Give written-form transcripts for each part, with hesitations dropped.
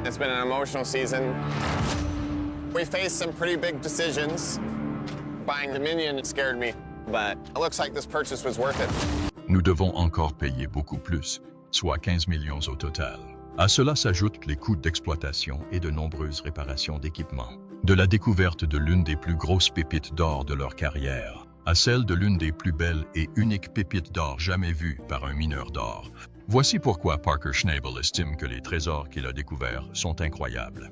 It's been an emotional season. We faced some pretty big decisions. Buying Dominion scared me, but it looks like this purchase was worth it. Nous devons encore payer beaucoup plus, soit 15 millions au total. À cela s'ajoutent les coûts d'exploitation et de nombreuses réparations d'équipements. De la découverte de l'une des plus grosses pépites d'or de leur carrière, à celle de l'une des plus belles et uniques pépites d'or jamais vues par un mineur d'or. Voici pourquoi Parker Schnabel estime que les trésors qu'il a découverts sont incroyables.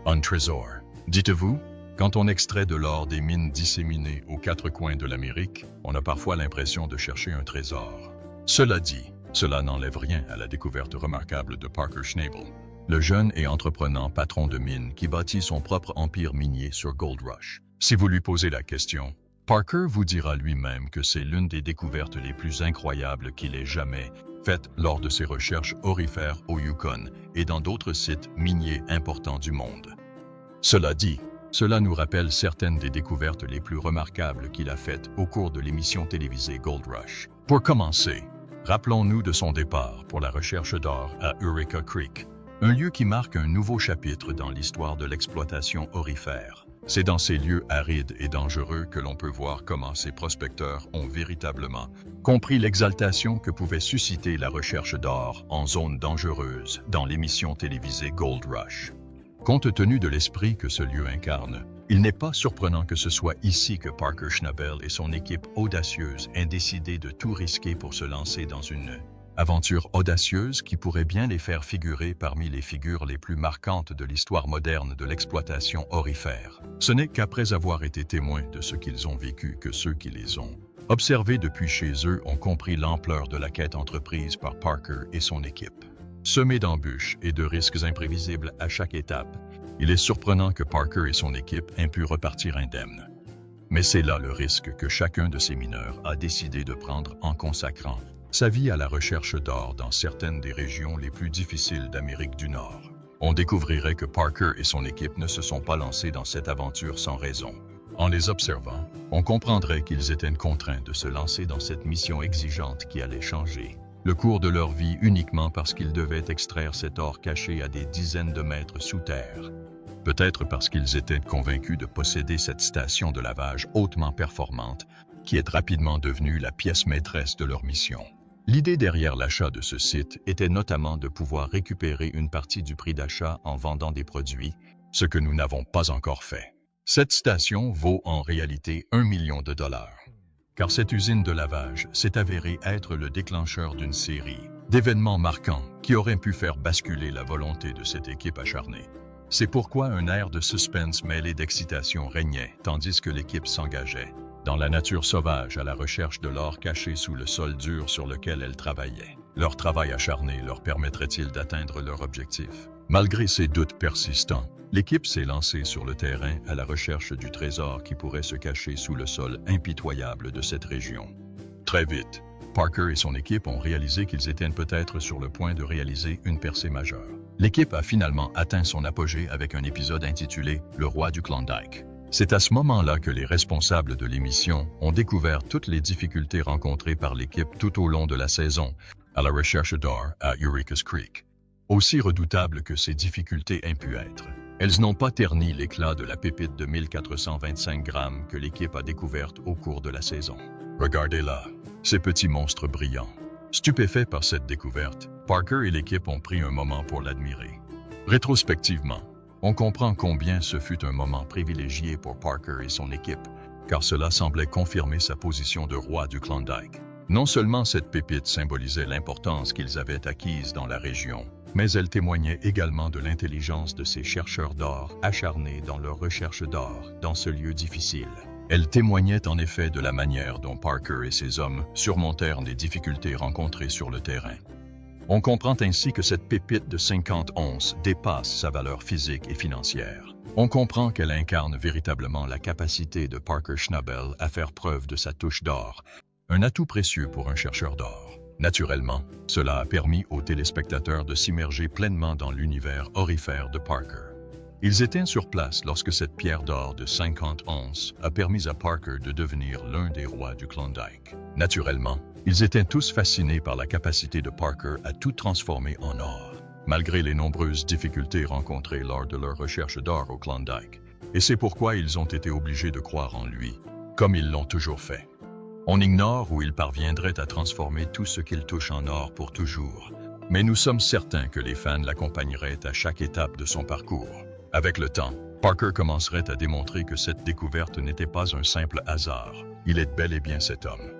Un trésor. Dites-vous, quand on extrait de l'or des mines disséminées aux quatre coins de l'Amérique, on a parfois l'impression de chercher un trésor. Cela dit, cela n'enlève rien à la découverte remarquable de Parker Schnabel, le jeune et entreprenant patron de mine qui bâtit son propre empire minier sur Gold Rush. Si vous lui posez la question, Parker vous dira lui-même que c'est l'une des découvertes les plus incroyables qu'il ait jamais faites lors de ses recherches aurifères au Yukon et dans d'autres sites miniers importants du monde. Cela dit, cela nous rappelle certaines des découvertes les plus remarquables qu'il a faites au cours de l'émission télévisée Gold Rush. Pour commencer, rappelons-nous de son départ pour la recherche d'or à Eureka Creek, un lieu qui marque un nouveau chapitre dans l'histoire de l'exploitation aurifère. C'est dans ces lieux arides et dangereux que l'on peut voir comment ces prospecteurs ont véritablement compris l'exaltation que pouvait susciter la recherche d'or en zone dangereuse dans l'émission télévisée Gold Rush. Compte tenu de l'esprit que ce lieu incarne, il n'est pas surprenant que ce soit ici que Parker Schnabel et son équipe audacieuse aient décidé de tout risquer pour se lancer dans une aventure audacieuse qui pourrait bien les faire figurer parmi les figures les plus marquantes de l'histoire moderne de l'exploitation aurifère. Ce n'est qu'après avoir été témoins de ce qu'ils ont vécu que ceux qui les ont observés depuis chez eux ont compris l'ampleur de la quête entreprise par Parker et son équipe. Semé d'embûches et de risques imprévisibles à chaque étape, il est surprenant que Parker et son équipe aient pu repartir indemnes. Mais c'est là le risque que chacun de ces mineurs a décidé de prendre en consacrant sa vie à la recherche d'or dans certaines des régions les plus difficiles d'Amérique du Nord. On découvrirait que Parker et son équipe ne se sont pas lancés dans cette aventure sans raison. En les observant, on comprendrait qu'ils étaient contraints de se lancer dans cette mission exigeante qui allait changer le cours de leur vie uniquement parce qu'ils devaient extraire cet or caché à des dizaines de mètres sous terre. Peut-être parce qu'ils étaient convaincus de posséder cette station de lavage hautement performante qui est rapidement devenue la pièce maîtresse de leur mission. L'idée derrière l'achat de ce site était notamment de pouvoir récupérer une partie du prix d'achat en vendant des produits, ce que nous n'avons pas encore fait. Cette station vaut en réalité $1 million. Car cette usine de lavage s'est avérée être le déclencheur d'une série d'événements marquants qui auraient pu faire basculer la volonté de cette équipe acharnée. C'est pourquoi un air de suspense mêlé d'excitation régnait tandis que l'équipe s'engageait dans la nature sauvage à la recherche de l'or caché sous le sol dur sur lequel elle travaillait. Leur travail acharné leur permettrait-il d'atteindre leur objectif? Malgré ces doutes persistants, l'équipe s'est lancée sur le terrain à la recherche du trésor qui pourrait se cacher sous le sol impitoyable de cette région. Très vite, Parker et son équipe ont réalisé qu'ils étaient peut-être sur le point de réaliser une percée majeure. L'équipe a finalement atteint son apogée avec un épisode intitulé « Le roi du Klondike ». C'est à ce moment-là que les responsables de l'émission ont découvert toutes les difficultés rencontrées par l'équipe tout au long de la saison à la recherche d'or à Eureka Creek. Aussi redoutables que ces difficultés aient pu être, elles n'ont pas terni l'éclat de la pépite de 1425 grammes que l'équipe a découverte au cours de la saison. Regardez-là, ces petits monstres brillants. Stupéfaits par cette découverte, Parker et l'équipe ont pris un moment pour l'admirer. Rétrospectivement, on comprend combien ce fut un moment privilégié pour Parker et son équipe, car cela semblait confirmer sa position de roi du Klondike. Non seulement cette pépite symbolisait l'importance qu'ils avaient acquise dans la région, mais elle témoignait également de l'intelligence de ces chercheurs d'or acharnés dans leur recherche d'or dans ce lieu difficile. Elle témoignait en effet de la manière dont Parker et ses hommes surmontèrent les difficultés rencontrées sur le terrain. On comprend ainsi que cette pépite de 50 onces dépasse sa valeur physique et financière. On comprend qu'elle incarne véritablement la capacité de Parker Schnabel à faire preuve de sa touche d'or, un atout précieux pour un chercheur d'or. Naturellement, cela a permis aux téléspectateurs de s'immerger pleinement dans l'univers aurifère de Parker. Ils étaient sur place lorsque cette pierre d'or de 50 onces a permis à Parker de devenir l'un des rois du Klondike. Naturellement, ils étaient tous fascinés par la capacité de Parker à tout transformer en or. malgré les nombreuses difficultés rencontrées lors de leur recherche d'or au Klondike. Et c'est pourquoi ils ont été obligés de croire en lui, comme ils l'ont toujours fait. On ignore où il parviendrait à transformer tout ce qu'il touche en or pour toujours, mais nous sommes certains que les fans l'accompagneraient à chaque étape de son parcours. Avec le temps, Parker commencerait à démontrer que cette découverte n'était pas un simple hasard. Il est bel et bien cet homme.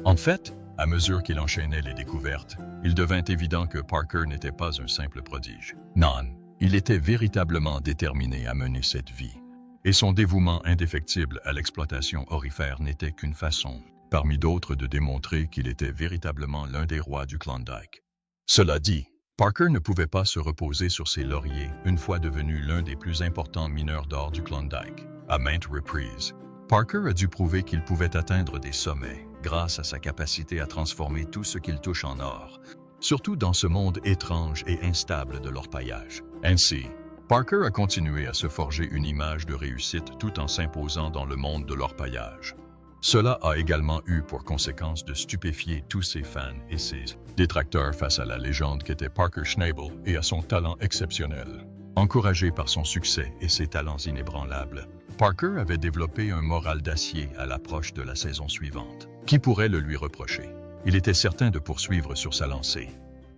En fait, à mesure qu'il enchaînait les découvertes, il devint évident que Parker n'était pas un simple prodige. Non, il était véritablement déterminé à mener cette vie. Et son dévouement indéfectible à l'exploitation aurifère n'était qu'une façon, parmi d'autres, de démontrer qu'il était véritablement l'un des rois du Klondike. Cela dit, Parker ne pouvait pas se reposer sur ses lauriers une fois devenu l'un des plus importants mineurs d'or du Klondike. À maintes reprises, Parker a dû prouver qu'il pouvait atteindre des sommets grâce à sa capacité à transformer tout ce qu'il touche en or, surtout dans ce monde étrange et instable de l'orpaillage. Ainsi, Parker a continué à se forger une image de réussite tout en s'imposant dans le monde de l'orpaillage. Cela a également eu pour conséquence de stupéfier tous ses fans et ses détracteurs face à la légende qu'était Parker Schnabel et à son talent exceptionnel. Encouragé par son succès et ses talents inébranlables, Parker avait développé un moral d'acier à l'approche de la saison suivante. Qui pourrait le lui reprocher? Il était certain de poursuivre sur sa lancée.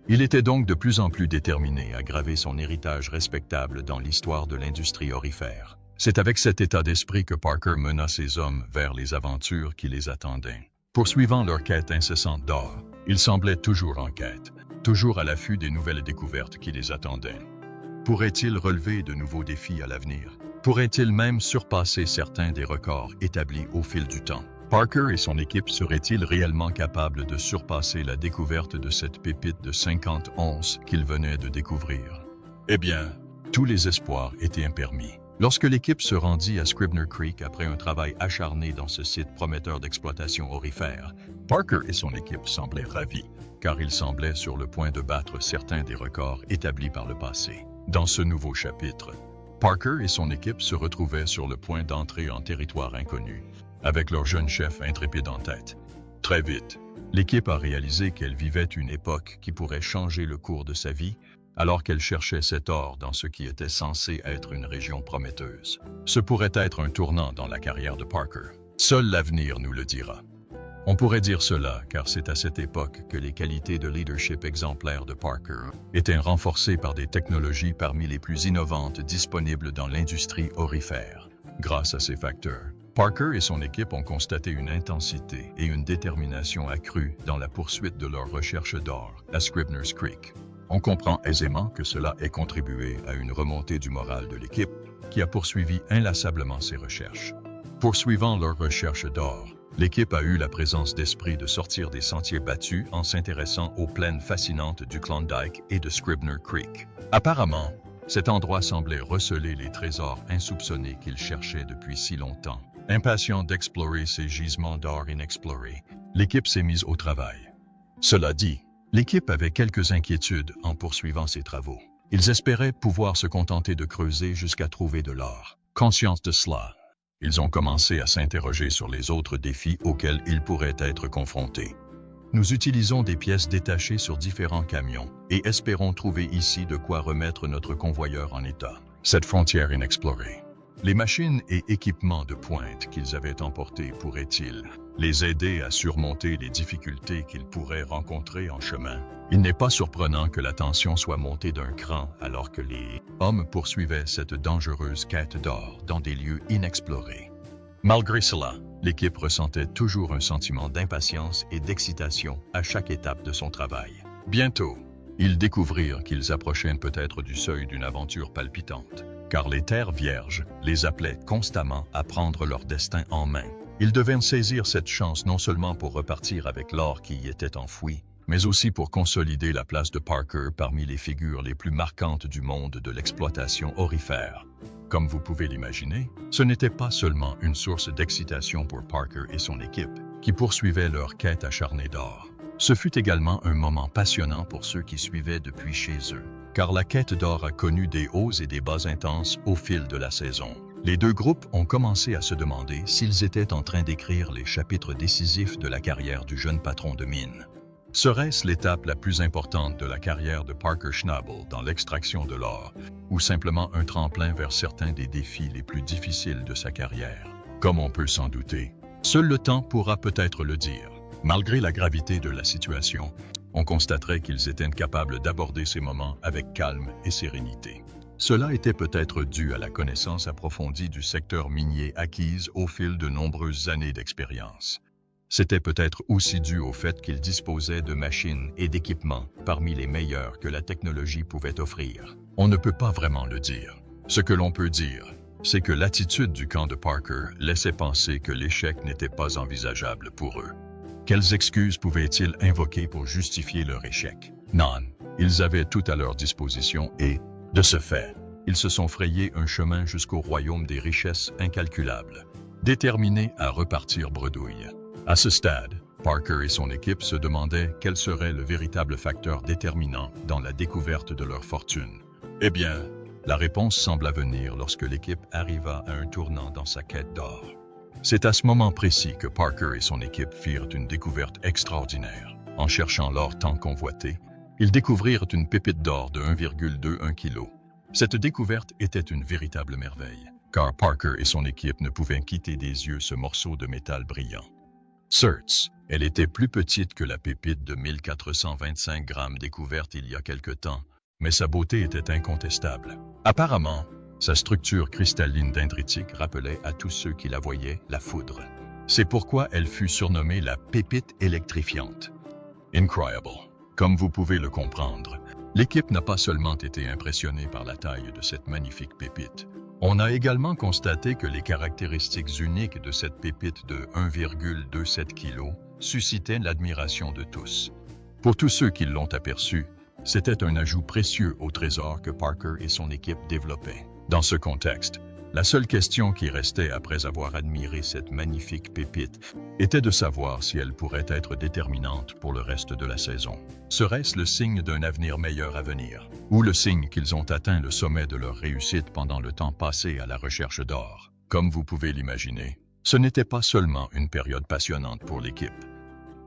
Il était donc de plus en plus déterminé à graver son héritage respectable dans l'histoire de l'industrie aurifère. C'est avec cet état d'esprit que Parker mena ses hommes vers les aventures qui les attendaient. Poursuivant leur quête incessante d'or, ils semblaient toujours en quête, toujours à l'affût des nouvelles découvertes qui les attendaient. Pourraient-ils relever de nouveaux défis à l'avenir? Pourraient-ils même surpasser certains des records établis au fil du temps? Parker et son équipe seraient-ils réellement capables de surpasser la découverte de cette pépite de 50 onces qu'ils venaient de découvrir? Eh bien, tous les espoirs étaient impermis. Lorsque l'équipe se rendit à Scribner Creek après un travail acharné dans ce site prometteur d'exploitation aurifère, Parker et son équipe semblaient ravis, car ils semblaient sur le point de battre certains des records établis par le passé. Dans ce nouveau chapitre, Parker et son équipe se retrouvaient sur le point d'entrer en territoire inconnu, avec leur jeune chef intrépide en tête. Très vite, l'équipe a réalisé qu'elle vivait une époque qui pourrait changer le cours de sa vie, alors qu'elle cherchait cet or dans ce qui était censé être une région prometteuse. Ce pourrait être un tournant dans la carrière de Parker. Seul l'avenir nous le dira. On pourrait dire cela car c'est à cette époque que les qualités de leadership exemplaires de Parker étaient renforcées par des technologies parmi les plus innovantes disponibles dans l'industrie aurifère. Grâce à ces facteurs, Parker et son équipe ont constaté une intensité et une détermination accrues dans la poursuite de leur recherche d'or à Scribner's Creek. On comprend aisément que cela ait contribué à une remontée du moral de l'équipe qui a poursuivi inlassablement ses recherches. Poursuivant leur recherche d'or, l'équipe a eu la présence d'esprit de sortir des sentiers battus en s'intéressant aux plaines fascinantes du Klondike et de Scribner Creek. Apparemment, cet endroit semblait receler les trésors insoupçonnés qu'ils cherchaient depuis si longtemps. Impatient d'explorer ces gisements d'or inexplorés, l'équipe s'est mise au travail. Cela dit, l'équipe avait quelques inquiétudes en poursuivant ses travaux. Ils espéraient pouvoir se contenter de creuser jusqu'à trouver de l'or. Conscients de cela, ils ont commencé à s'interroger sur les autres défis auxquels ils pourraient être confrontés. Nous utilisons des pièces détachées sur différents camions et espérons trouver ici de quoi remettre notre convoyeur en état. Cette frontière inexplorée. Les machines et équipements de pointe qu'ils avaient emportés pourraient-ils les aider à surmonter les difficultés qu'ils pourraient rencontrer en chemin? Il n'est pas surprenant que la tension soit montée d'un cran alors que les hommes poursuivaient cette dangereuse quête d'or dans des lieux inexplorés. Malgré cela, l'équipe ressentait toujours un sentiment d'impatience et d'excitation à chaque étape de son travail. Bientôt, ils découvrirent qu'ils approchaient peut-être du seuil d'une aventure palpitante, car les terres vierges les appelaient constamment à prendre leur destin en main. Ils devaient saisir cette chance non seulement pour repartir avec l'or qui y était enfoui, mais aussi pour consolider la place de Parker parmi les figures les plus marquantes du monde de l'exploitation aurifère. Comme vous pouvez l'imaginer, ce n'était pas seulement une source d'excitation pour Parker et son équipe, qui poursuivaient leur quête acharnée d'or. Ce fut également un moment passionnant pour ceux qui suivaient depuis chez eux, car la quête d'or a connu des hauts et des bas intenses au fil de la saison. Les deux groupes ont commencé à se demander s'ils étaient en train d'écrire les chapitres décisifs de la carrière du jeune patron de mine. Serait-ce l'étape la plus importante de la carrière de Parker Schnabel dans l'extraction de l'or, ou simplement un tremplin vers certains des défis les plus difficiles de sa carrière? Comme on peut s'en douter, seul le temps pourra peut-être le dire. Malgré la gravité de la situation, on constaterait qu'ils étaient capables d'aborder ces moments avec calme et sérénité. Cela était peut-être dû à la connaissance approfondie du secteur minier acquise au fil de nombreuses années d'expérience. C'était peut-être aussi dû au fait qu'ils disposaient de machines et d'équipements parmi les meilleurs que la technologie pouvait offrir. On ne peut pas vraiment le dire. Ce que l'on peut dire, c'est que l'attitude du camp de Parker laissait penser que l'échec n'était pas envisageable pour eux. Quelles excuses pouvaient-ils invoquer pour justifier leur échec? Non, ils avaient tout à leur disposition et, de ce fait, ils se sont frayés un chemin jusqu'au royaume des richesses incalculables, déterminés à repartir bredouille. À ce stade, Parker et son équipe se demandaient quel serait le véritable facteur déterminant dans la découverte de leur fortune. Eh bien, la réponse sembla venir lorsque l'équipe arriva à un tournant dans sa quête d'or. C'est à ce moment précis que Parker et son équipe firent une découverte extraordinaire. En cherchant l'or tant convoité, ils découvrirent une pépite d'or de 1,21 kg. Cette découverte était une véritable merveille, car Parker et son équipe ne pouvaient quitter des yeux ce morceau de métal brillant. Certes, elle était plus petite que la pépite de 1425 grammes découverte il y a quelque temps, mais sa beauté était incontestable. Apparemment, sa structure cristalline dendritique rappelait à tous ceux qui la voyaient la foudre. C'est pourquoi elle fut surnommée la pépite électrifiante. Incroyable. Comme vous pouvez le comprendre, l'équipe n'a pas seulement été impressionnée par la taille de cette magnifique pépite. On a également constaté que les caractéristiques uniques de cette pépite de 1,27 kg suscitaient l'admiration de tous. Pour tous ceux qui l'ont aperçu, c'était un ajout précieux au trésor que Parker et son équipe développaient. Dans ce contexte, la seule question qui restait après avoir admiré cette magnifique pépite était de savoir si elle pourrait être déterminante pour le reste de la saison. Serait-ce le signe d'un avenir meilleur à venir, ou le signe qu'ils ont atteint le sommet de leur réussite pendant le temps passé à la recherche d'or? Comme vous pouvez l'imaginer, ce n'était pas seulement une période passionnante pour l'équipe.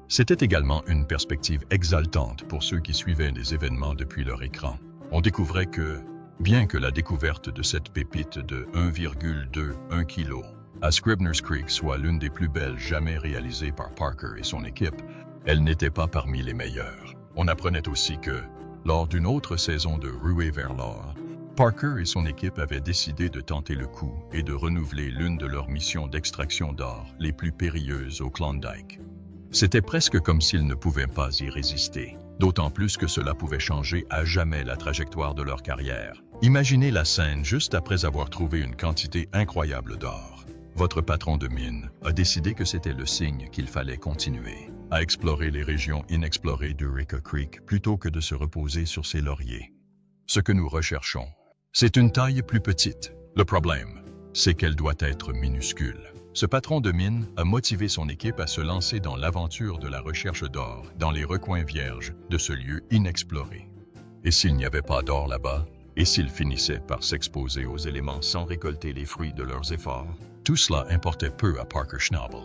C'était également une perspective exaltante pour ceux qui suivaient les événements depuis leur écran. On découvrait que, bien que la découverte de cette pépite de 1,21 kg à Scribner's Creek soit l'une des plus belles jamais réalisées par Parker et son équipe, elle n'était pas parmi les meilleures. On apprenait aussi que, lors d'une autre saison de Ruée vers l'or, Parker et son équipe avaient décidé de tenter le coup et de renouveler l'une de leurs missions d'extraction d'or les plus périlleuses au Klondike. C'était presque comme s'ils ne pouvaient pas y résister, d'autant plus que cela pouvait changer à jamais la trajectoire de leur carrière. Imaginez la scène juste après avoir trouvé une quantité incroyable d'or. Votre patron de mine a décidé que c'était le signe qu'il fallait continuer à explorer les régions inexplorées d'Eureka Creek plutôt que de se reposer sur ses lauriers. Ce que nous recherchons, c'est une taille plus petite. Le problème, c'est qu'elle doit être minuscule. Ce patron de mine a motivé son équipe à se lancer dans l'aventure de la recherche d'or dans les recoins vierges de ce lieu inexploré. Et s'il n'y avait pas d'or là-bas, et s'ils finissaient par s'exposer aux éléments sans récolter les fruits de leurs efforts, tout cela importait peu à Parker Schnabel.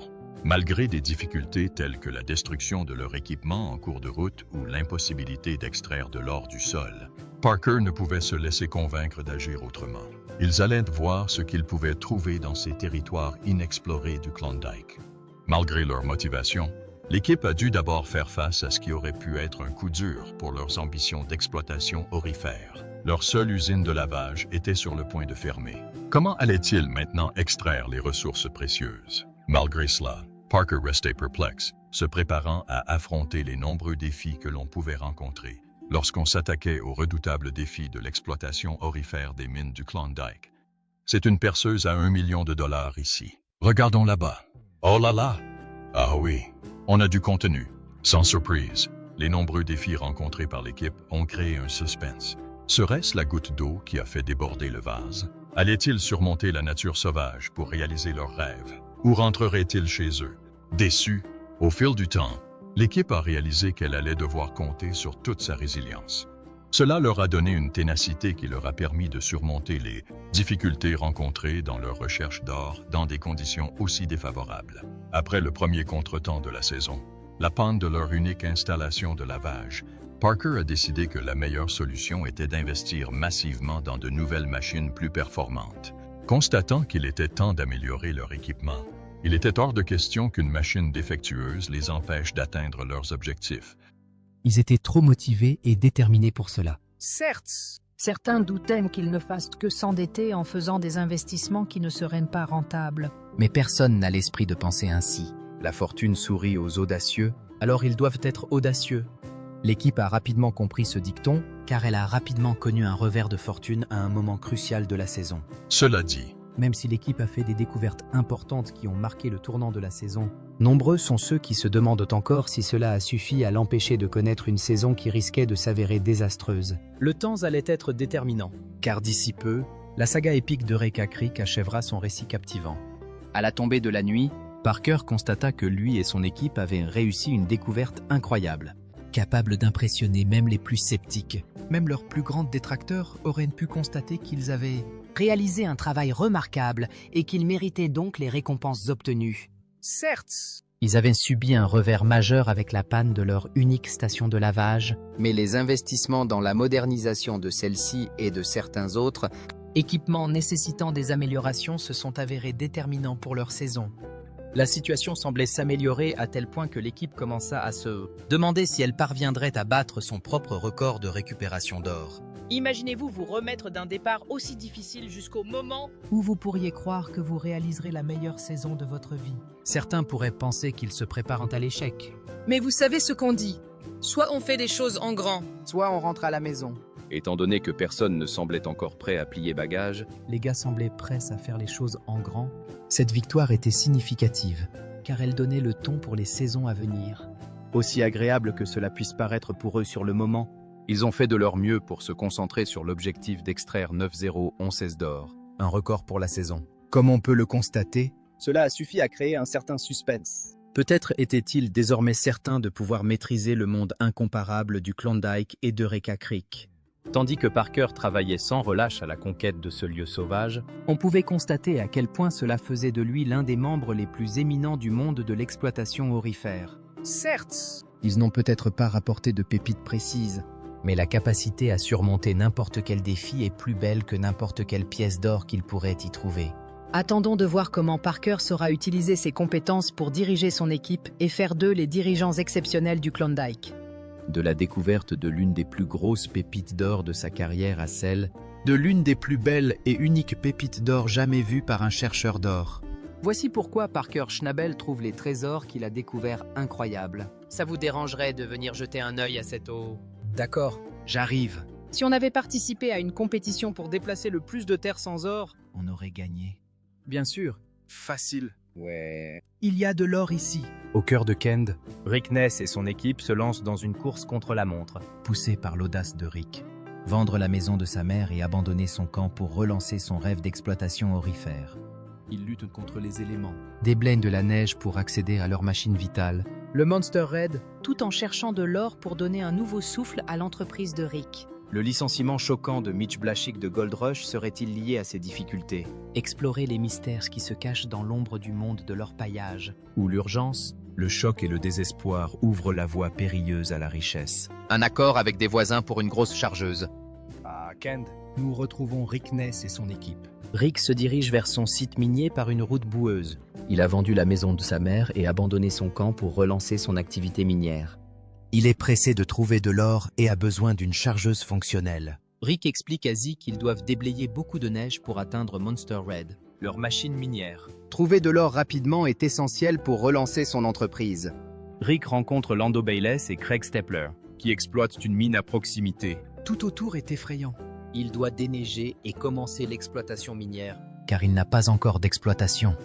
Malgré des difficultés telles que la destruction de leur équipement en cours de route ou l'impossibilité d'extraire de l'or du sol, Parker ne pouvait se laisser convaincre d'agir autrement. Ils allaient voir ce qu'ils pouvaient trouver dans ces territoires inexplorés du Klondike. Malgré leur motivation, l'équipe a dû d'abord faire face à ce qui aurait pu être un coup dur pour leurs ambitions d'exploitation aurifère. Leur seule usine de lavage était sur le point de fermer. Comment allaient-ils maintenant extraire les ressources précieuses? Malgré cela, Parker restait perplexe, se préparant à affronter les nombreux défis que l'on pouvait rencontrer lorsqu'on s'attaquait au redoutable défi de l'exploitation aurifère des mines du Klondike. C'est une perceuse à 1 million de dollars ici. Regardons là-bas. Oh là là! Ah oui, on a du contenu. Sans surprise, les nombreux défis rencontrés par l'équipe ont créé un suspense. Serait-ce la goutte d'eau qui a fait déborder le vase? Allaient-ils surmonter la nature sauvage pour réaliser leurs rêves? Ou rentreraient-ils chez eux? Déçus, au fil du temps, l'équipe a réalisé qu'elle allait devoir compter sur toute sa résilience. Cela leur a donné une ténacité qui leur a permis de surmonter les difficultés rencontrées dans leur recherche d'or dans des conditions aussi défavorables. Après le premier contretemps de la saison, la panne de leur unique installation de lavage, Parker a décidé que la meilleure solution était d'investir massivement dans de nouvelles machines plus performantes. Constatant qu'il était temps d'améliorer leur équipement, il était hors de question qu'une machine défectueuse les empêche d'atteindre leurs objectifs. Ils étaient trop motivés et déterminés pour cela. Certes, certains doutaient qu'ils ne fassent que s'endetter en faisant des investissements qui ne seraient pas rentables. Mais personne n'a l'esprit de penser ainsi. La fortune sourit aux audacieux, alors ils doivent être audacieux. L'équipe a rapidement compris ce dicton, car elle a rapidement connu un revers de fortune à un moment crucial de la saison. Cela dit, Même si l'équipe a fait des découvertes importantes qui ont marqué le tournant de la saison, nombreux sont ceux qui se demandent encore si cela a suffi à l'empêcher de connaître une saison qui risquait de s'avérer désastreuse. Le temps allait être déterminant, car d'ici peu, la saga épique de Reka Creek achèvera son récit captivant. À la tombée de la nuit, Parker constata que lui et son équipe avaient réussi une découverte incroyable. Capable d'impressionner même les plus sceptiques, même leurs plus grands détracteurs auraient pu constater qu'ils avaient Réaliser un travail remarquable et qu'ils méritaient donc les récompenses obtenues. Certes, Ils avaient subi un revers majeur avec la panne de leur unique station de lavage, mais les investissements dans la modernisation de celle-ci et de certains autres équipements nécessitant des améliorations se sont avérés déterminants pour leur saison. La situation semblait s'améliorer à tel point que l'équipe commença à se demander si elle parviendrait à battre son propre record de récupération d'or. imaginez-vous vous remettre d'un départ aussi difficile jusqu'au moment où vous pourriez croire que vous réaliserez la meilleure saison de votre vie. Certains pourraient penser qu'ils se préparent à l'échec. Mais vous savez ce qu'on dit. Soit on fait des choses en grand, Soit on rentre à la maison. Étant donné que personne ne semblait encore prêt à plier bagage, Les gars semblaient prêts à faire les choses en grand. Cette victoire était significative, car elle donnait le ton pour les saisons à venir. Aussi agréable que cela puisse paraître pour eux sur le moment, ils ont fait de leur mieux pour se concentrer sur l'objectif d'extraire 9,016 d'or. un record pour la saison. Comme on peut le constater, cela a suffi à créer un certain suspense. Peut-être étaient-ils désormais certains de pouvoir maîtriser le monde incomparable du Klondike et de Reka Creek. Tandis que Parker travaillait sans relâche à la conquête de ce lieu sauvage, On pouvait constater à quel point cela faisait de lui l'un des membres les plus éminents du monde de l'exploitation aurifère. certes, Ils n'ont peut-être pas rapporté de pépites précises, mais la capacité à surmonter n'importe quel défi est plus belle que n'importe quelle pièce d'or qu'ils pourraient y trouver. attendons de voir comment Parker saura utiliser ses compétences pour diriger son équipe et faire d'eux les dirigeants exceptionnels du Klondike. De la découverte de l'une des plus grosses pépites d'or de sa carrière à celle de l'une des plus belles et uniques pépites d'or jamais vues par un chercheur d'or. Voici pourquoi Parker Schnabel trouve les trésors qu'il a découverts incroyables. Ça vous dérangerait de venir jeter un œil à cette eau? D'accord, j'arrive. Si on avait participé à une compétition pour déplacer le plus de terre sans or, On aurait gagné. Bien sûr. Facile. Ouais. Il y a de l'or ici. Au cœur de Kend, Rick Ness et son équipe se lancent dans une course contre la montre. poussé par l'audace de Rick, vendre la maison de sa mère et abandonner son camp pour relancer son rêve d'exploitation aurifère. Ils luttent contre les éléments. Déblainent de la neige pour accéder à leur machine vitale. le Monster Red, tout en cherchant de l'or pour donner un nouveau souffle à l'entreprise de Rick. Le licenciement choquant de Mitch Blaschick de Gold Rush serait-il lié à ces difficultés? Explorer les mystères qui se cachent dans l'ombre du monde de leur paillage. Ou l'urgence, le choc et le désespoir ouvrent la voie périlleuse à la richesse. Un accord avec des voisins pour une grosse chargeuse. À Kend, nous retrouvons Rick Ness et son équipe. Rick se dirige vers son site minier par une route boueuse. Il a vendu la maison de sa mère et abandonné son camp pour relancer son activité minière. Il est pressé de trouver de l'or et a besoin d'une chargeuse fonctionnelle. Rick explique à Z qu'ils doivent déblayer beaucoup de neige pour atteindre Monster Red, leur machine minière. Trouver de l'or rapidement est essentiel pour relancer son entreprise. Rick rencontre Lando Bayless et Craig Stepler, qui exploitent une mine à proximité. Tout autour est effrayant. Il doit déneiger et commencer l'exploitation minière, car il n'a pas encore d'exploitation.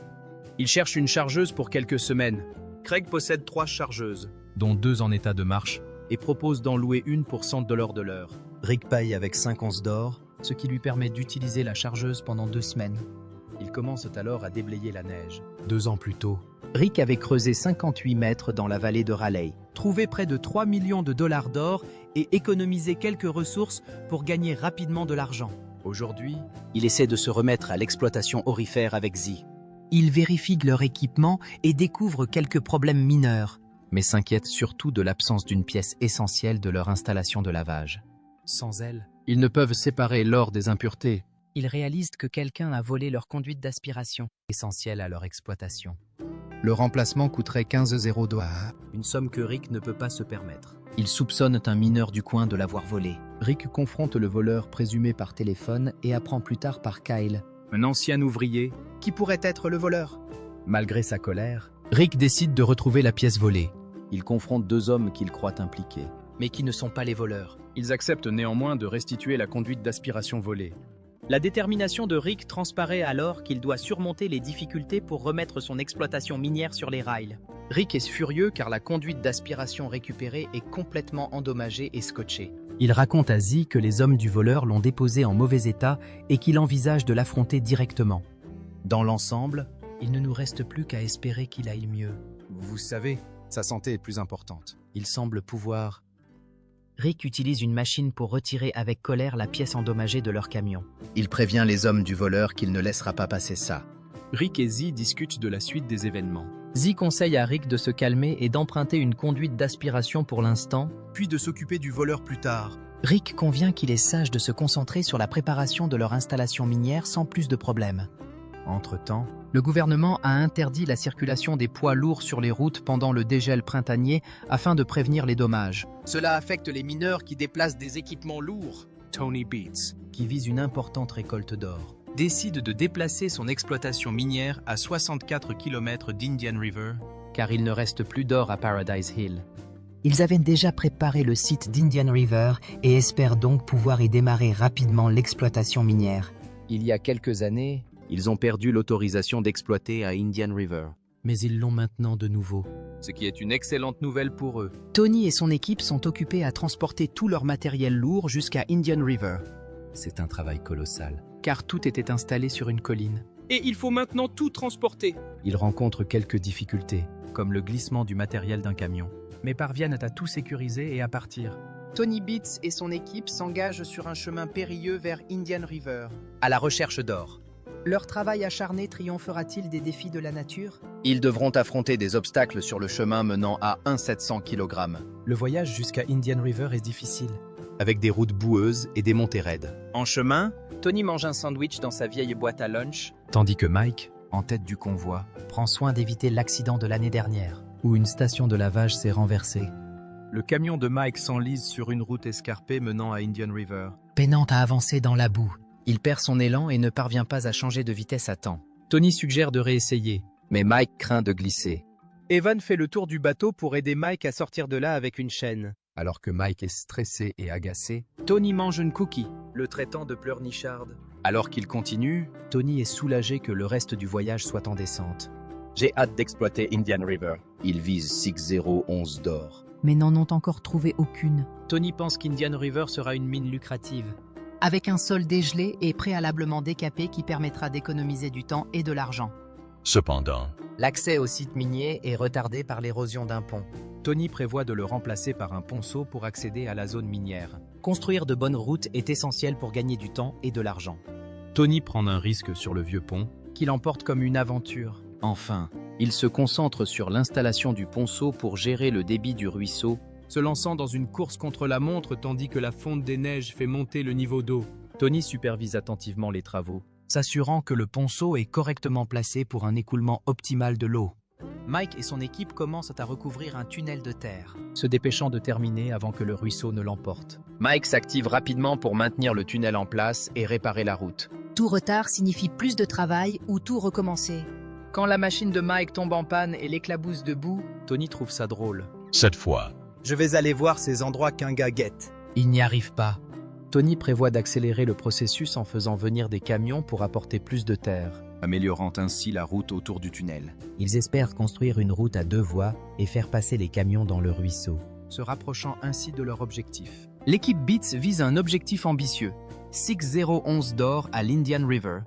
Il cherche une chargeuse pour quelques semaines. Craig possède 3 chargeuses, dont 2 en état de marche, Et propose d'en louer une pour $100 de l'heure. Rick paye avec 5 onces d'or, ce qui lui permet d'utiliser la chargeuse pendant 2 semaines. Ils commencent alors à déblayer la neige. 2 ans plus tôt, Rick avait creusé 58 mètres dans la vallée de Raleigh, trouvé près de 3 millions de dollars d'or et économisé quelques ressources pour gagner rapidement de l'argent. Aujourd'hui, il essaie de se remettre à l'exploitation aurifère avec Z. Ils vérifient leur équipement et découvrent quelques problèmes mineurs. mais s'inquiètent surtout de l'absence d'une pièce essentielle de leur installation de lavage. Sans elle, Ils ne peuvent séparer l'or des impuretés, Ils réalisent que quelqu'un a volé leur conduite d'aspiration. essentielles à leur exploitation. Le remplacement coûterait 15 $. une somme que Rick ne peut pas se permettre. Ils soupçonnent un mineur du coin de l'avoir volé. Rick confronte le voleur présumé par téléphone et apprend plus tard par Kyle. Un ancien ouvrier, Qui pourrait être le voleur? Malgré sa colère, Rick décide de retrouver la pièce volée. Il confronte 2 hommes qu'il croit impliqués. Mais qui ne sont pas les voleurs. ils acceptent néanmoins de restituer la conduite d'aspiration volée. La détermination de Rick transparaît alors qu'il doit surmonter les difficultés pour remettre son exploitation minière sur les rails. Rick est furieux car la conduite d'aspiration récupérée est complètement endommagée et scotchée. Il raconte à Z que les hommes du voleur l'ont déposé en mauvais état et qu'il envisage de l'affronter directement. Dans l'ensemble, Il ne nous reste plus qu'à espérer qu'il aille mieux. Vous savez, sa santé est plus importante. il semble pouvoir... Rick utilise une machine pour retirer avec colère la pièce endommagée de leur camion. Il prévient les hommes du voleur qu'il ne laissera pas passer ça. Rick et Z discutent de la suite des événements, Z conseille à Rick de se calmer et d'emprunter une conduite d'aspiration pour l'instant. Puis de s'occuper du voleur plus tard. Rick convient qu'il est sage de se concentrer sur la préparation de leur installation minière sans plus de problèmes. Entre-temps, Le gouvernement a interdit la circulation des poids lourds sur les routes pendant le dégel printanier afin de prévenir les dommages. Cela affecte les mineurs qui déplacent des équipements lourds. Tony Beats, qui vise une importante récolte d'or. Décide de déplacer son exploitation minière à 64 km d'Indian River. Car il ne reste plus d'or à Paradise Hill. Ils avaient déjà préparé le site d'Indian River et espèrent donc pouvoir y démarrer rapidement l'exploitation minière. Il y a quelques années, ils ont perdu l'autorisation d'exploiter à Indian River, mais ils l'ont maintenant de nouveau. ce qui est une excellente nouvelle pour eux. Tony et son équipe sont occupés à transporter tout leur matériel lourd jusqu'à Indian River, C'est un travail colossal. car tout était installé sur une colline. Et il faut maintenant tout transporter. Ils rencontrent quelques difficultés, comme le glissement du matériel d'un camion. Mais parviennent à tout sécuriser et à partir. Tony Beats et son équipe s'engagent sur un chemin périlleux vers Indian River, à la recherche d'or. Leur travail acharné triomphera-t-il des défis de la nature? Ils devront affronter des obstacles sur le chemin menant à 700 kg. Le voyage jusqu'à Indian River est difficile, avec des routes boueuses et des montées raides. En chemin, Tony mange un sandwich dans sa vieille boîte à lunch. Tandis que Mike, En tête du convoi, Prend soin d'éviter l'accident de l'année dernière. où une station de lavage s'est renversée. le camion de Mike s'enlise sur une route escarpée menant à Indian River. Peinant à avancer dans la boue, il perd son élan et ne parvient pas à changer de vitesse à temps. Tony suggère de réessayer, mais Mike craint de glisser. Evan fait le tour du bateau pour aider Mike à sortir de là avec une chaîne. Alors que Mike est stressé et agacé, Tony mange une cookie. Le traitant de pleurnicharde. Alors qu'il continue, Tony est soulagé que le reste du voyage soit en descente. j'ai hâte d'exploiter Indian River. Ils visent 6011 d'or. Mais n'en ont encore trouvé aucune. Tony pense qu'Indian River sera une mine lucrative. Avec un sol dégelé et préalablement décapé qui permettra d'économiser du temps et de l'argent. Cependant, L'accès au site minier est retardé par l'érosion d'un pont. Tony prévoit de le remplacer par un ponceau pour accéder à la zone minière. Construire de bonnes routes est essentiel pour gagner du temps et de l'argent. Tony prend un risque sur le vieux pont. Qu'il emporte comme une aventure. Enfin, il se concentre sur l'installation du ponceau pour gérer le débit du ruisseau, Se lançant dans une course contre la montre tandis que la fonte des neiges fait monter le niveau d'eau. Tony supervise attentivement les travaux. S'assurant que le ponceau est correctement placé pour un écoulement optimal de l'eau. Mike et son équipe commencent à recouvrir un tunnel de terre. Se dépêchant de terminer avant que le ruisseau ne l'emporte. Mike s'active rapidement pour maintenir le tunnel en place et réparer la route. Tout retard signifie plus de travail ou tout recommencer. Quand la machine de Mike tombe en panne et l'éclabousse debout, Tony trouve ça drôle. cette fois, Je vais aller voir ces endroits qu'un gars guette. il n'y arrive pas. Tony prévoit d'accélérer le processus en faisant venir des camions pour apporter plus de terre. Améliorant ainsi la route autour du tunnel. Ils espèrent construire une route à 2 voies et faire passer les camions dans le ruisseau. Se rapprochant ainsi de leur objectif. L'équipe Beats vise un objectif ambitieux. 6011 d'or à l'Indian River.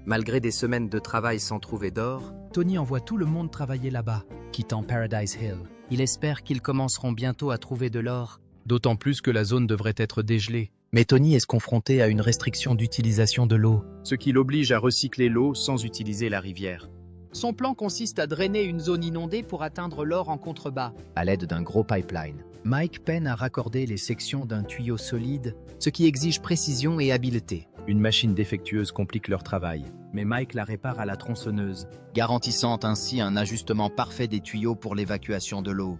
Malgré des semaines de travail sans trouver d'or, Tony envoie tout le monde travailler là-bas, quittant Paradise Hill. Il espère qu'ils commenceront bientôt à trouver de l'or. d'autant plus que la zone devrait être dégelée. Mais Tony est confronté à une restriction d'utilisation de l'eau. Ce qui l'oblige à recycler l'eau sans utiliser la rivière. Son plan consiste à drainer une zone inondée pour atteindre l'or en contrebas. à l'aide d'un gros pipeline. Mike peine à raccorder les sections d'un tuyau solide, ce qui exige précision et habileté. Une machine défectueuse complique leur travail, mais Mike la répare à la tronçonneuse. Garantissant ainsi un ajustement parfait des tuyaux pour l'évacuation de l'eau.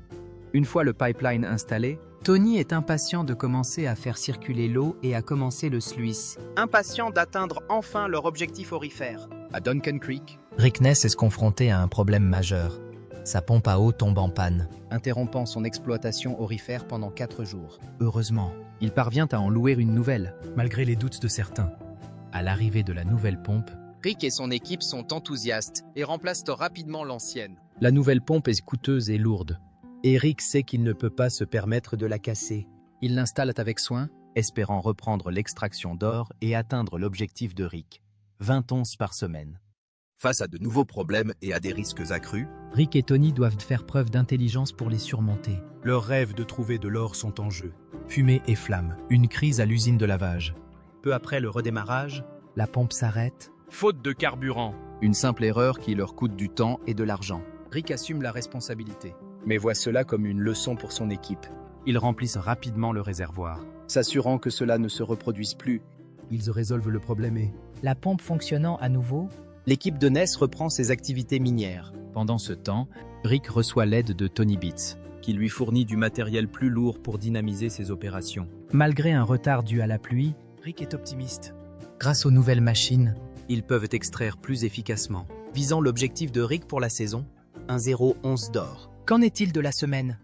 Une fois le pipeline installé, Tony est impatient de commencer à faire circuler l'eau et à commencer le sluice. impatients d'atteindre enfin leur objectif aurifère. À Duncan Creek, Rick Ness est confronté à un problème majeur. Sa pompe à eau tombe en panne. interrompant son exploitation aurifère pendant 4 jours. Heureusement, Il parvient à en louer une nouvelle. malgré les doutes de certains, à l'arrivée de la nouvelle pompe, Rick et son équipe sont enthousiastes et remplacent rapidement l'ancienne. la nouvelle pompe est coûteuse et lourde. Et Rick sait qu'il ne peut pas se permettre de la casser. Ils l'installent avec soin, Espérant reprendre l'extraction d'or et atteindre l'objectif de Rick, 20 onces par semaine. Face à de nouveaux problèmes et à des risques accrus, Rick et Tony doivent faire preuve d'intelligence pour les surmonter. Leurs rêves de trouver de l'or sont en jeu. Fumée et flammes, une crise à l'usine de lavage. Peu après le redémarrage, La pompe s'arrête. faute de carburant, une simple erreur qui leur coûte du temps et de l'argent. Rick assume la responsabilité. Mais voit cela comme une leçon pour son équipe, Ils remplissent rapidement le réservoir. s'assurant que cela ne se reproduise plus. Ils résolvent le problème et... La pompe fonctionnant à nouveau, L'équipe de Ness reprend ses activités minières. Pendant ce temps, Rick reçoit l'aide de Tony Beats, qui lui fournit du matériel plus lourd pour dynamiser ses opérations. Malgré un retard dû à la pluie, Rick est optimiste. grâce aux nouvelles machines, Ils peuvent extraire plus efficacement. Visant l'objectif de Rick pour la saison, un 0,11 d'or. Qu'en est-il de la semaine?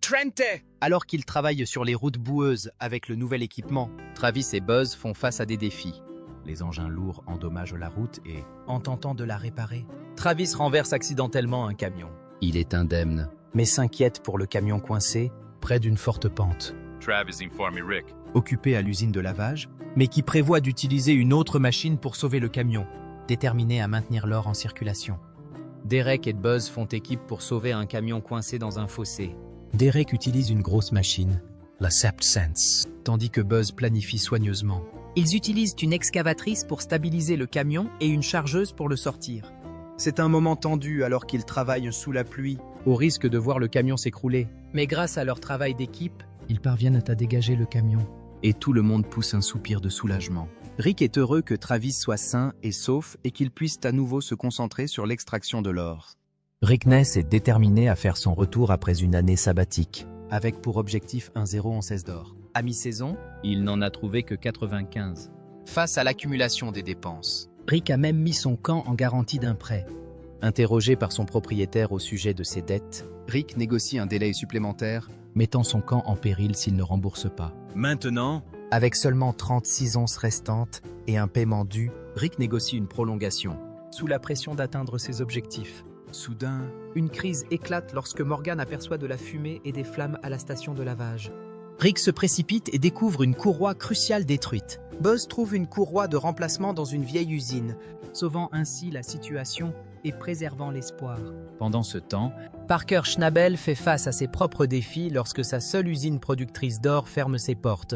Trente! Alors qu'ils travaillent sur les routes boueuses avec le nouvel équipement, Travis et Buzz font face à des défis. Les engins lourds endommagent la route et, en tentant de la réparer, Travis renverse accidentellement un camion, Il est indemne. mais s'inquiète pour le camion coincé, près d'une forte pente. Travis informe Rick. occupé à l'usine de lavage, mais qui prévoit d'utiliser une autre machine pour sauver le camion. Déterminé à maintenir l'or en circulation. Derek et Buzz font équipe pour sauver un camion coincé dans un fossé, Derek utilise une grosse machine, la SeptSense, tandis que Buzz planifie soigneusement. Ils utilisent une excavatrice pour stabiliser le camion et une chargeuse pour le sortir. C'est un moment tendu alors qu'ils travaillent sous la pluie, au risque de voir le camion s'écrouler. Mais grâce à leur travail d'équipe, Ils parviennent à dégager le camion. Et tout le monde pousse un soupir de soulagement. Rick est heureux que Travis soit sain et sauf et qu'il puisse à nouveau se concentrer sur l'extraction de l'or. Rick Ness est déterminé à faire son retour après une année sabbatique. Avec pour objectif un 0 en 16 d'or. À mi-saison, il n'en a trouvé que 95. Face à l'accumulation des dépenses. Rick a même mis son camp en garantie d'un prêt. Interrogé par son propriétaire au sujet de ses dettes, Rick négocie un délai supplémentaire. Mettant son camp en péril s'il ne rembourse pas. Maintenant, Avec seulement 36 onces restantes et un paiement dû, Rick négocie une prolongation. sous la pression d'atteindre ses objectifs. soudain, Une crise éclate lorsque Morgan aperçoit de la fumée et des flammes à la station de lavage. Rick se précipite et découvre une courroie cruciale détruite. Buzz trouve une courroie de remplacement dans une vieille usine, sauvant ainsi la situation et préservant l'espoir. Pendant ce temps, Parker Schnabel fait face à ses propres défis lorsque sa seule usine productrice d'or ferme ses portes.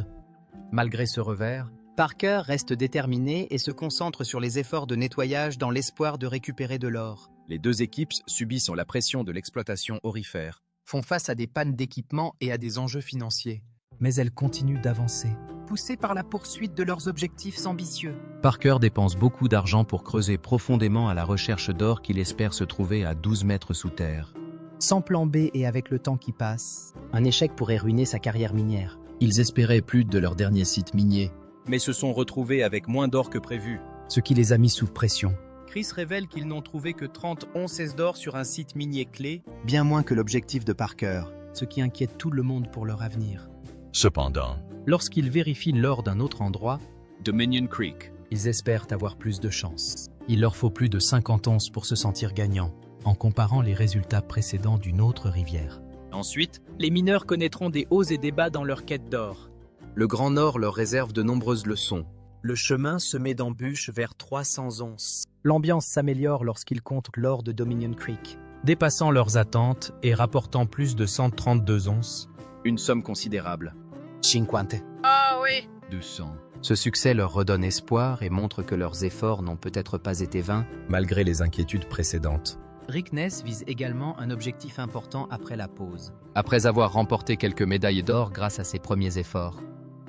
malgré ce revers, Parker reste déterminé et se concentre sur les efforts de nettoyage dans l'espoir de récupérer de l'or. Les deux équipes subissent la pression de l'exploitation aurifère. Font face à des pannes d'équipement et à des enjeux financiers. mais elles continuent d'avancer. Poussés par la poursuite de leurs objectifs ambitieux. Parker dépense beaucoup d'argent pour creuser profondément à la recherche d'or qu'il espère se trouver à 12 mètres sous terre. Sans plan B et avec le temps qui passe, un échec pourrait ruiner sa carrière minière. Ils espéraient plus de leur dernier site minier. Mais se sont retrouvés avec moins d'or que prévu. Ce qui les a mis sous pression. Chris révèle qu'ils n'ont trouvé que 30 onces d'or sur un site minier clé, Bien moins que l'objectif de Parker. Ce qui inquiète tout le monde pour leur avenir. Cependant, Lorsqu'ils vérifient l'or d'un autre endroit, Dominion Creek. ils espèrent avoir plus de chance. Il leur faut plus de 50 onces pour se sentir gagnants, en comparant les résultats précédents d'une autre rivière. Ensuite, Les mineurs connaîtront des hauts et des bas dans leur quête d'or. Le Grand Nord leur réserve de nombreuses leçons. le chemin semé d'embûches vers 300 onces. L'ambiance s'améliore lorsqu'ils comptent l'or de Dominion Creek. Dépassant leurs attentes et rapportant plus de 132 onces, Une somme considérable. 50. Ah oui, 200. Ce succès leur redonne espoir et montre que leurs efforts n'ont peut-être pas été vains. malgré les inquiétudes précédentes. Rick Ness vise également un objectif important après la pause. Après avoir remporté quelques médailles d'or grâce à ses premiers efforts,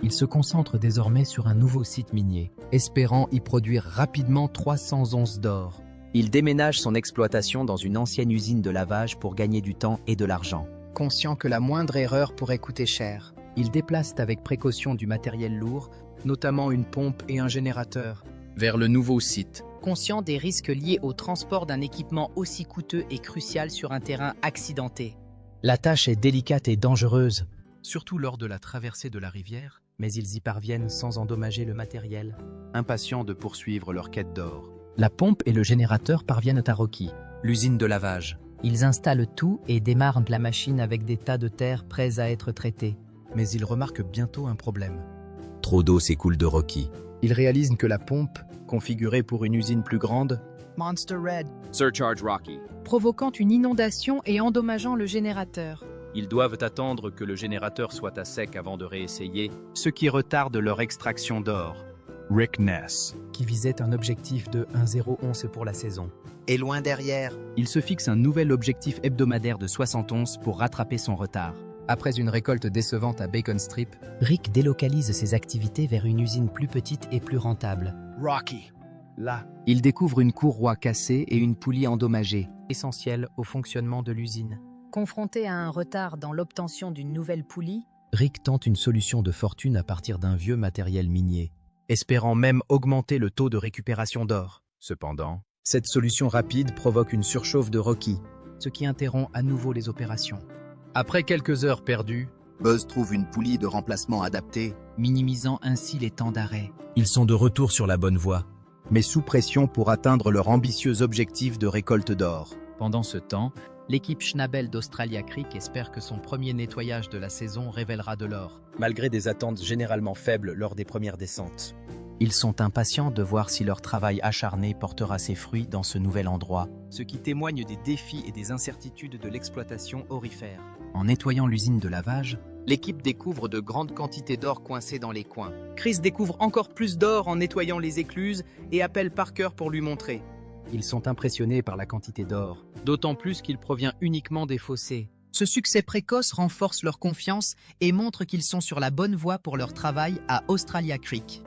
Il se concentre désormais sur un nouveau site minier, espérant y produire rapidement 300 onces d'or. Il déménage son exploitation dans une ancienne usine de lavage pour gagner du temps et de l'argent. Conscient que la moindre erreur pourrait coûter cher, Il déplace avec précaution du matériel lourd, notamment une pompe et un générateur. vers le nouveau site. Conscient des risques liés au transport d'un équipement aussi coûteux et crucial sur un terrain accidenté. La tâche est délicate et dangereuse, Surtout lors de la traversée de la rivière, mais ils y parviennent sans endommager le matériel. Impatients de poursuivre leur quête d'or. La pompe et le générateur parviennent à Rocky. L'usine de lavage. Ils installent tout et démarrent la machine avec des tas de terre prêts à être traités. mais ils remarquent bientôt un problème. Trop d'eau s'écoule de Rocky. Ils réalisent que la pompe, configurée pour une usine plus grande, Monster Red. Surcharge Rocky. Provoquant une inondation et endommageant le générateur. Ils doivent attendre que le générateur soit à sec avant de réessayer, ce qui retarde leur extraction d'or. Rick Ness. qui visait un objectif de 1,0 once pour la saison. Et loin derrière. Il se fixe un nouvel objectif hebdomadaire de 60 onces pour rattraper son retard. Après une récolte décevante à Bacon Strip, Rick délocalise ses activités vers une usine plus petite et plus rentable. Rocky. Là. Il découvre une courroie cassée et une poulie endommagée. essentiel au fonctionnement de l'usine. Confronté à un retard dans l'obtention d'une nouvelle poulie, Rick tente une solution de fortune à partir d'un vieux matériel minier, espérant même augmenter le taux de récupération d'or. Cependant, Cette solution rapide provoque une surchauffe de Rocky, ce qui interrompt à nouveau les opérations. Après quelques heures perdues, Buzz trouve une poulie de remplacement adaptée. minimisant ainsi les temps d'arrêt. Ils sont de retour sur la bonne voie. mais sous pression pour atteindre leur ambitieux objectif de récolte d'or. Pendant ce temps, l'équipe Schnabel d'Australia Creek espère que son premier nettoyage de la saison révélera de l'or. Malgré des attentes généralement faibles lors des premières descentes. Ils sont impatients de voir si leur travail acharné portera ses fruits dans ce nouvel endroit, ce qui témoigne des défis et des incertitudes de l'exploitation aurifère. En nettoyant l'usine de lavage, l'équipe découvre de grandes quantités d'or coincées dans les coins. Chris découvre encore plus d'or en nettoyant les écluses et appelle Parker pour lui montrer. Ils sont impressionnés par la quantité d'or. D'autant plus qu'il provient uniquement des fossés. Ce succès précoce renforce leur confiance et montre qu'ils sont sur la bonne voie pour leur travail à Australia Creek.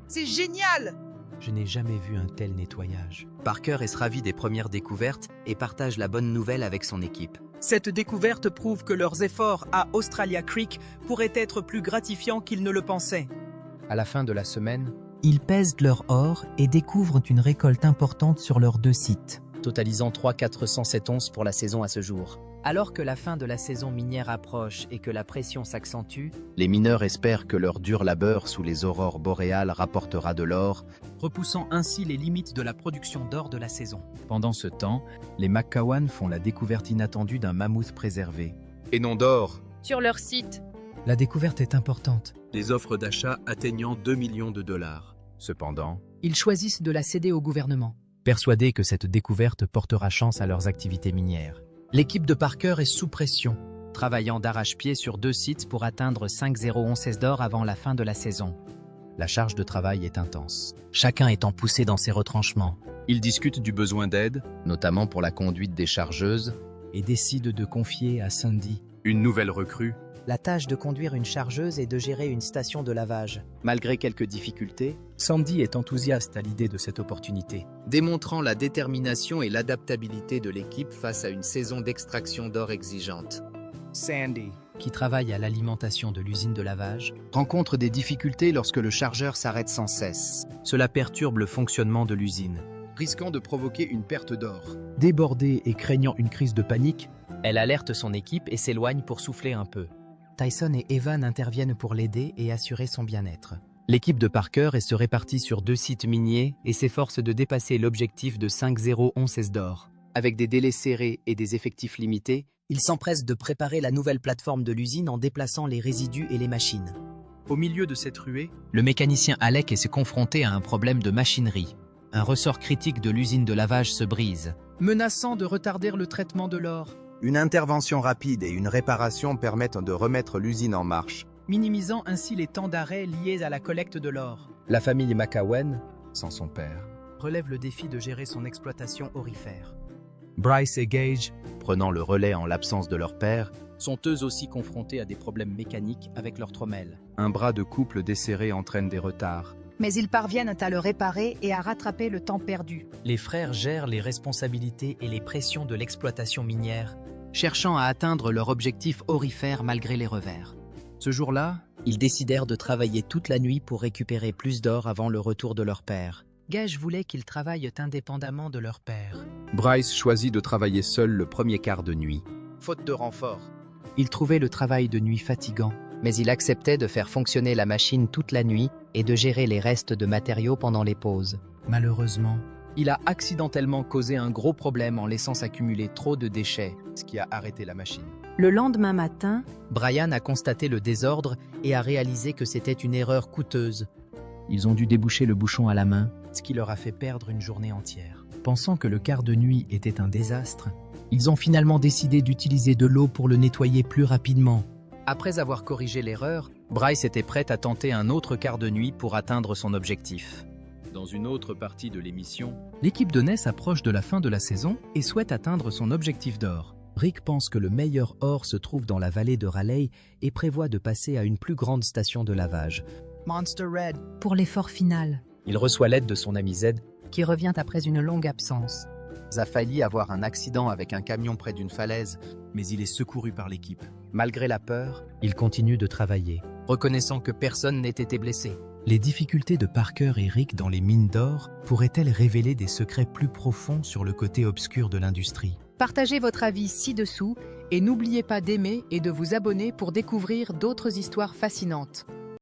C'est génial! Je n'ai jamais vu un tel nettoyage. Parker est ravi des premières découvertes et partage la bonne nouvelle avec son équipe. Cette découverte prouve que leurs efforts à Australia Creek pourraient être plus gratifiants qu'ils ne le pensaient. À la fin de la semaine, ils pèsent leur or et découvrent une récolte importante sur leurs deux sites. totalisant 3,407 onces pour la saison à ce jour. Alors que la fin de la saison minière approche et que la pression s'accentue, Les mineurs espèrent que leur dur labeur sous les aurores boréales rapportera de l'or. repoussant ainsi les limites de la production d'or de la saison. pendant ce temps, les McCowan font la découverte inattendue d'un mammouth préservé. Et non d'or. Sur leur site, La découverte est importante. Des offres d'achat atteignant 2 millions de dollars. Cependant, ils choisissent de la céder au gouvernement. Persuadés que cette découverte portera chance à leurs activités minières. L'équipe de Parker est sous pression. travaillant d'arrache-pied sur deux sites pour atteindre 5,0 onces d'or avant la fin de la saison. La charge de travail est intense. Chacun étant poussé dans ses retranchements ils discutent du besoin d'aide, Notamment pour la conduite des chargeuses. et décident de confier à Sandy une nouvelle recrue. La tâche de conduire une chargeuse et de gérer une station de lavage. Malgré quelques difficultés, Sandy est enthousiaste à l'idée de cette opportunité. Démontrant la détermination et l'adaptabilité de l'équipe face à une saison d'extraction d'or exigeante. Sandy. Qui travaille à l'alimentation de l'usine de lavage, rencontre des difficultés lorsque le chargeur s'arrête sans cesse. cela perturbe le fonctionnement de l'usine. Risquant de provoquer une perte d'or. Débordée et craignant une crise de panique, Elle alerte son équipe et s'éloigne pour souffler un peu. Tyson et Evan interviennent pour l'aider et assurer son bien-être. l'équipe de Parker est se répartie Sur deux sites miniers et s'efforce de dépasser l'objectif de 5,0 onces d'or. Avec des délais serrés et des effectifs limités, Ils s'empressent de préparer la nouvelle plateforme de l'usine en déplaçant les résidus et les machines. Au milieu de cette ruée, le mécanicien Alec est confronté à un problème de machinerie. Un ressort critique de l'usine de lavage se brise. Menaçant de retarder le traitement de l'or. Une intervention rapide et une réparation permettent de remettre l'usine en marche. minimisant ainsi les temps d'arrêt liés à la collecte de l'or. La famille McAwen, sans son père, Relève le défi de gérer son exploitation aurifère. Bryce et Gage, Prenant le relais en l'absence de leur père, Sont eux aussi confrontés à des problèmes mécaniques avec leur trommelle. un bras de couple desserré entraîne des retards. Mais ils parviennent à le réparer et à rattraper le temps perdu. Les frères gèrent les responsabilités et les pressions de l'exploitation minière, cherchant à atteindre leur objectif aurifère malgré les revers. Ce jour-là, Ils décidèrent de travailler toute la nuit pour récupérer plus d'or avant le retour de leur père. Gage voulait qu'ils travaillent indépendamment de leur père. Bryce choisit de travailler seul le premier quart de nuit. Faute de renfort. Il trouvait le travail de nuit fatigant, mais il acceptait de faire fonctionner la machine toute la nuit et de gérer les restes de matériaux pendant les pauses. Malheureusement, il a accidentellement causé un gros problème en laissant s'accumuler trop de déchets. Ce qui a arrêté la machine. Le lendemain matin, Brian a constaté le désordre et a réalisé que c'était une erreur coûteuse, Ils ont dû déboucher le bouchon à la main. ce qui leur a fait perdre une journée entière. pensant que le quart de nuit était un désastre, ils ont finalement décidé d'utiliser de l'eau pour le nettoyer plus rapidement. Après avoir corrigé l'erreur, Bryce était prêt à tenter un autre quart de nuit pour atteindre son objectif. Dans une autre partie de l'émission, L'équipe de Ness approche de la fin de la saison et souhaite atteindre son objectif d'or. Rick pense que le meilleur or se trouve dans la vallée de Raleigh et prévoit de passer à une plus grande station de lavage. Monster Red. pour l'effort final, Il reçoit l'aide de son ami Z, qui revient après une longue absence. a failli avoir un accident avec un camion près d'une falaise. Mais il est secouru par l'équipe. Malgré la peur, Il continue de travailler. Reconnaissant que personne n'ait été blessé. Les difficultés de Parker et Rick dans les mines d'or pourraient-elles révéler des secrets plus profonds sur le côté obscur de l'industrie? Partagez votre avis ci-dessous et n'oubliez pas d'aimer et de vous abonner pour découvrir d'autres histoires fascinantes.